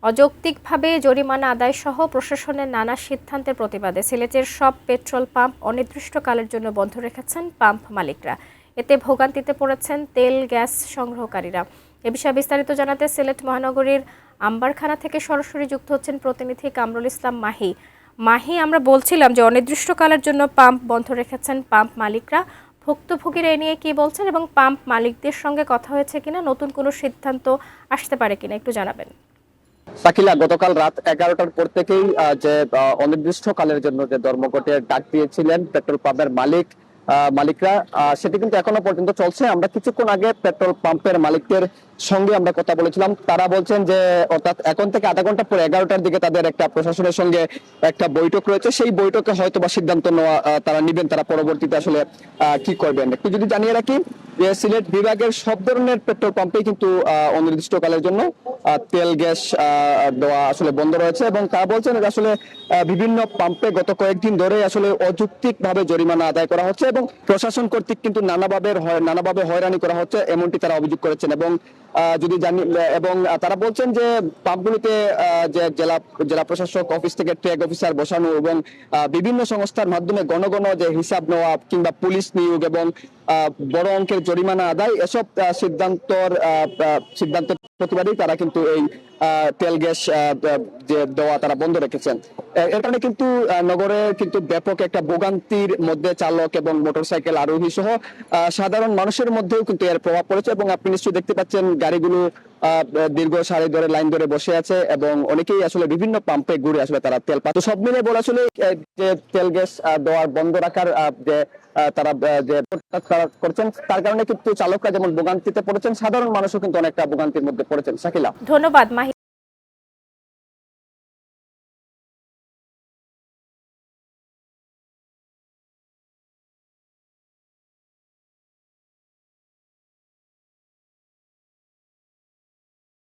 অযৌক্তিকভাবে জরিমানা আদায় সহ প্রশাসনের নানা সিদ্ধান্তের প্রতিবাদে সিলেটের সব পেট্রোল পাম্প অনির্দিষ্টকালের জন্য বন্ধ রেখেছেন পাম্প মালিকরা। এতে ভোগান্তিতে পড়েছেন তেল গ্যাস সংগ্রহকারীরা। এ বিষয়ে বিস্তারিত জানাতে সিলেট মহানগরীর আম্বারখানা থেকে সরাসরি যুক্ত হচ্ছেন প্রতিনিধি কামরুল ইসলাম মাহি। মাহি, আমরা বলছিলাম যে অনির্দিষ্টকালের জন্য পাম্প বন্ধ রেখেছেন পাম্প মালিকরা। ভুক্তভোগীরা এ নিয়ে কি বলছেন এবং পাম্প মালিকদের সঙ্গে কথা হয়েছে কিনা, নতুন কোনো সিদ্ধান্ত আসতে পারে কিনা একটু জানাবেন। শাকিলা, গতকাল রাত 11টার পর থেকেই যে অনির্দিষ্টকালের জন্য যে ধর্মঘটের ডাক দিয়েছিলেন পেট্রোল পাম্পের মালিকরা, সেটি কিন্তু এখনো পর্যন্ত চলছে। আমরা কিছুক্ষণ আগে পেট্রোল পাম্পের মালিকদের সঙ্গে আমরা কথা বলেছিলাম। তারা বলছেন যে অর্থাৎ এখন থেকে আধা ঘন্টা পরে 11টার দিকে তাদের একটা প্রশাসনের সঙ্গে একটা বৈঠক রয়েছে। সেই বৈঠকে হয়তো বা সিদ্ধান্ত নেওয়া তারা নিবেন, তারা পরবর্তীতে আসলে কি করবেন। একটু যদি জানিয়ে রাখি যে সিলেট বিভাগের সব ধরনের পেট্রোল পাম্পেই কিন্তু অনির্দিষ্টকালের জন্য তেল গ্যাস দেওয়া আসলে বন্ধ রয়েছে, এবং তারা বলছেন যে আসলে বিভিন্ন পাম্পে গত কয়েকদিন ধরে আসলে অযৌক্তিক ভাবে জরিমানা আদায় করা হচ্ছে এবং প্রশাসন কর্তৃক কিন্তু নানাভাবে হয়রানি করা হচ্ছে, এমনটি তারা অভিযোগ করেছেন। এবং যদি জানি এবং তারা বলছেন যে পাম্পগুলিতে যে জেলা প্রশাসক অফিস থেকে ট্র্যাক অফিসার বসানো এবং বিভিন্ন সংস্থার মাধ্যমে ঘন ঘন যে হিসাব নেওয়া কিংবা পুলিশ নিয়োগ এবং বড় অঙ্কের জরিমানা আদায়, এসব সিদ্ধান্তের প্রতিবাদেই তারা কিন্তু এই তেল গ্যাস যে দেওয়া তারা বন্ধ রেখেছেন। এর কারণে কিন্তু নগরে কিন্তু ব্যাপক একটা ভোগান্তির মধ্যে চালক এবং মোটরসাইকেল আরোহী সহ সাধারণ মানুষের মধ্যেও কিন্তু এর প্রভাব পড়েছে। এবং আপনি নিশ্চয়ই দেখতে পাচ্ছেন গাড়িগুলো দীর্ঘ সারি ধরে লাইন ধরে বসে আছে এবং অনেকেই আসলে বিভিন্ন পাম্পে ঘুরে আসলে তারা তেল পাচ্ছে। সব মিলে বলে আসলে যে তেল গ্যাস দেওয়ার বন্ধ রাখার যে তারা যে করছেন, তার কারণে কিন্তু চালকরা যেমন ভোগান্তিতে পড়েছেন, সাধারণ মানুষও কিন্তু অনেকটা ভোগান্তির মধ্যে পড়েছেন। শাকিলা, ধন্যবাদ মাহি।